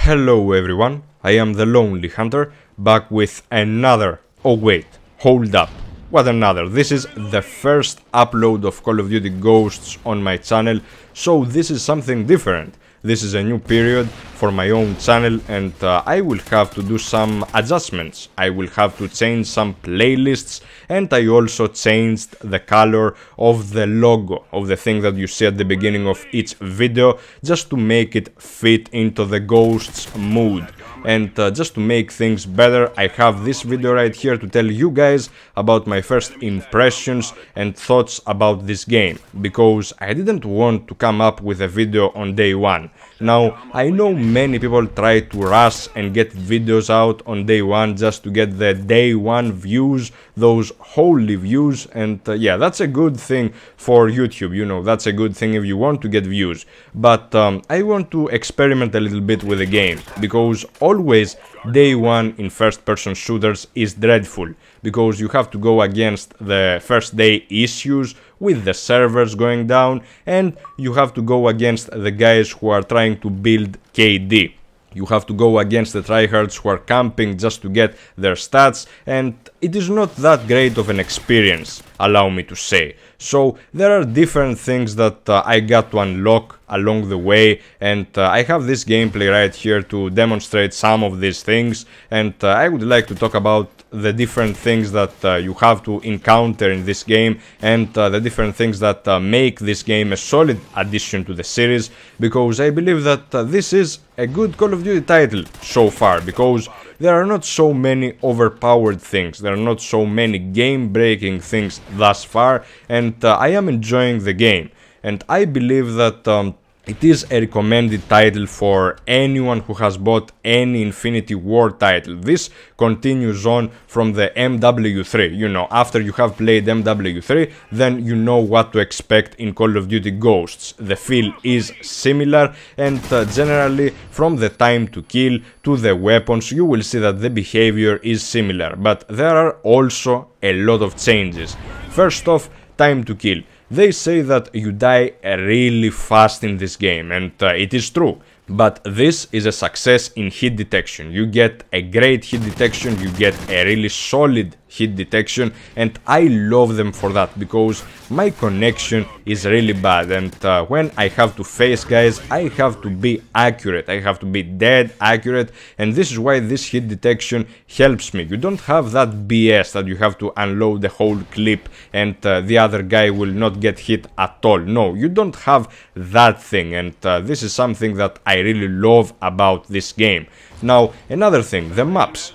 Hello everyone, I am the Lonely Hunter, back with another... Oh wait, hold up, what another? This is the first upload of Call of Duty Ghosts on my channel, so this is something different. This is a new period for my own channel and I will have to do some adjustments. I will have to change some playlists, and I also changed the color of the logo of the thing that you see at the beginning of each video, just to make it fit into the Ghosts mood. And just to make things better, I have this video right here to tell you guys about my first impressions and thoughts about this game, because I didn't want to come up with a video on day one. Now, I know many people try to rush and get videos out on day one just to get the day one views, those holy views, and yeah, that's a good thing for YouTube, you know, that's a good thing if you want to get views. But I want to experiment a little bit with the game, because always day one in first-person shooters is dreadful, because you have to go against the first day issues with the servers going down, and you have to go against the guys who are trying to build KD. You have to go against the tryhards who are camping just to get their stats, and it is not that great of an experience, allow me to say. So there are different things that I got to unlock along the way, and I have this gameplay right here to demonstrate some of these things, and I would like to talk about the different things that you have to encounter in this game, and the different things that make this game a solid addition to the series, because I believe that this is a good Call of Duty title so far, because there are not so many overpowered things, there are not so many game-breaking things thus far, and I am enjoying the game. And I believe that it is a recommended title for anyone who has bought any Infinity War title. This continues on from the MW3, you know, after you have played MW3, then you know what to expect in Call of Duty Ghosts. The feel is similar, and generally from the time to kill to the weapons you will see that the behavior is similar, but there are also a lot of changes. First off, time to kill. They say that you die really fast in this game, and it is true. But this is a success in hit detection. You get a great hit detection, you get a really solid hit detection, and I love them for that, because my connection is really bad, and when I have to face guys, I have to be accurate, I have to be dead accurate, and this is why this hit detection helps me. You don't have that BS that you have to unload the whole clip and the other guy will not get hit at all. No, you don't have that thing, and this is something that I really love about this game. Now, another thing, the maps.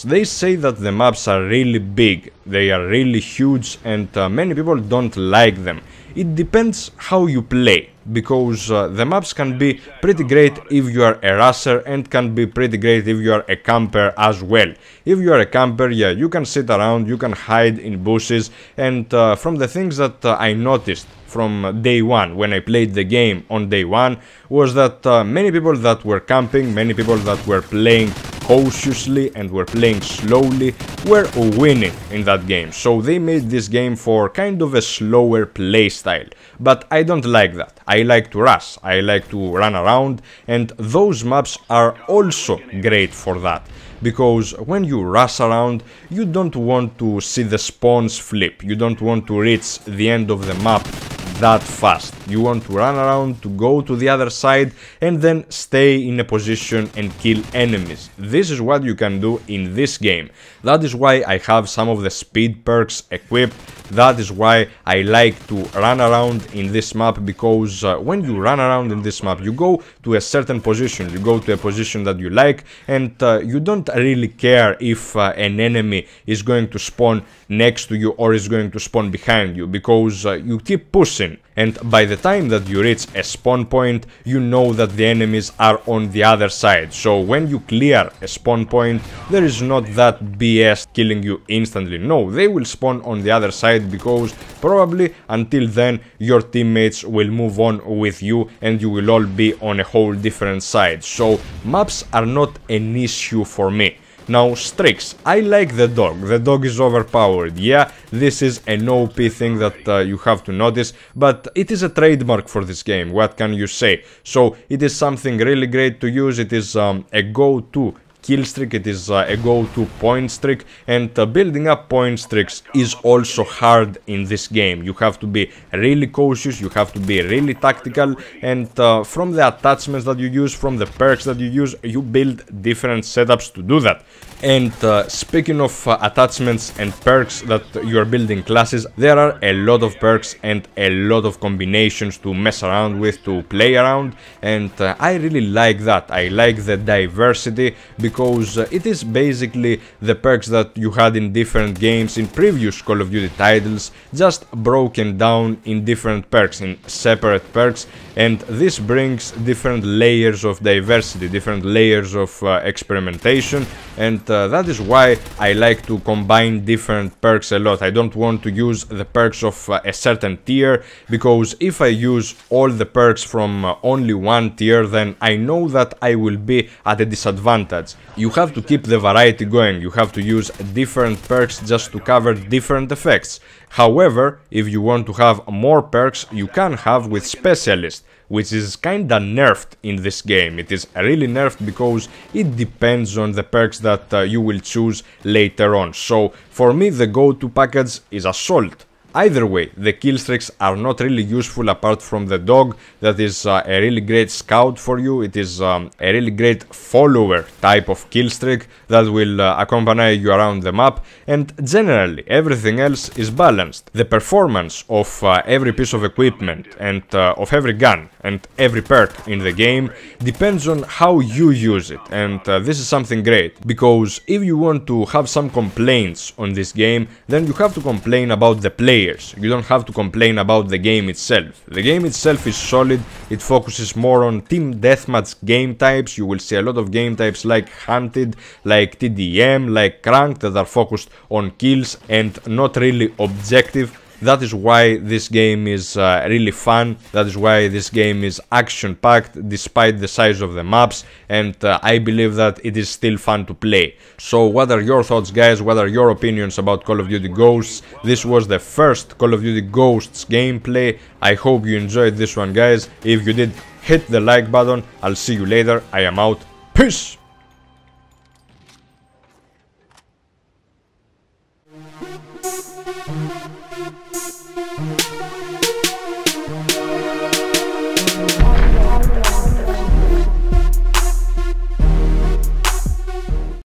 They say that the maps are really big, they are really huge, and many people don't like them. It depends how you play, because the maps can be pretty great if you are a rusher, and can be pretty great if you are a camper as well. If you are a camper, yeah, you can sit around, you can hide in bushes, and from the things that I noticed from day one, when I played the game on day one, was that many people that were camping, many people that were playing cautiously and were playing slowly, were winning in that game. So they made this game for kind of a slower play style, but I don't like that. I like to rush, I like to run around, and those maps are also great for that. Because when you rush around, you don't want to see the spawns flip, you don't want to reach the end of the map that fast. You want to run around, to go to the other side, and then stay in a position and kill enemies. This is what you can do in this game. That is why I have some of the speed perks equipped. That is why I like to run around in this map, because when you run around in this map, you go to a certain position, you go to a position that you like, and you don't really care if an enemy is going to spawn next to you or is going to spawn behind you, because you keep pushing, and by the time that you reach a spawn point, you know that the enemies are on the other side. So when you clear a spawn point, there is not that BS killing you instantly. No, they will spawn on the other side, because probably until then your teammates will move on with you and you will all be on a whole different side. So maps are not an issue for me. Now, streaks. I like the dog. The dog is overpowered. Yeah, this is an OP thing that you have to notice, but it is a trademark for this game. What can you say? So, it is something really great to use. It is a go-to kill streak, it is a go-to point streak, and building up point streaks is also hard in this game. You have to be really cautious, you have to be really tactical, and from the attachments that you use, from the perks that you use, you build different setups to do that. And speaking of attachments and perks that you are building classes, there are a lot of perks and a lot of combinations to mess around with, to play around, and I really like that. I like the diversity because it is basically the perks that you had in different games, in previous Call of Duty titles, just broken down in different perks, in separate perks, and this brings different layers of diversity, different layers of experimentation, and that is why I like to combine different perks a lot. I don't want to use the perks of a certain tier, because if I use all the perks from only one tier, then I know that I will be at a disadvantage. You have to keep the variety going, you have to use different perks just to cover different effects. However, if you want to have more perks, you can have with Specialist, which is kinda nerfed in this game. It is really nerfed because it depends on the perks that you will choose later on. So for me, the go-to package is Assault. Either way, the kill streaks are not really useful apart from the dog. That is a really great scout for you. It is a really great follower type of kill streak that will accompany you around the map, and generally everything else is balanced. The performance of every piece of equipment and of every gun and every perk in the game depends on how you use it, and this is something great, because if you want to have some complaints on this game, then you have to complain about the player. You don't have to complain about the game itself. The game itself is solid, it focuses more on team deathmatch game types. You will see a lot of game types like Hunted, like TDM, like Cranked that are focused on kills and not really objective. That is why this game is really fun, that is why this game is action-packed despite the size of the maps, and I believe that it is still fun to play. So what are your thoughts, guys? What are your opinions about Call of Duty Ghosts? This was the first Call of Duty Ghosts gameplay. I hope you enjoyed this one, guys. If you did, hit the like button. I'll see you later. I am out. Peace!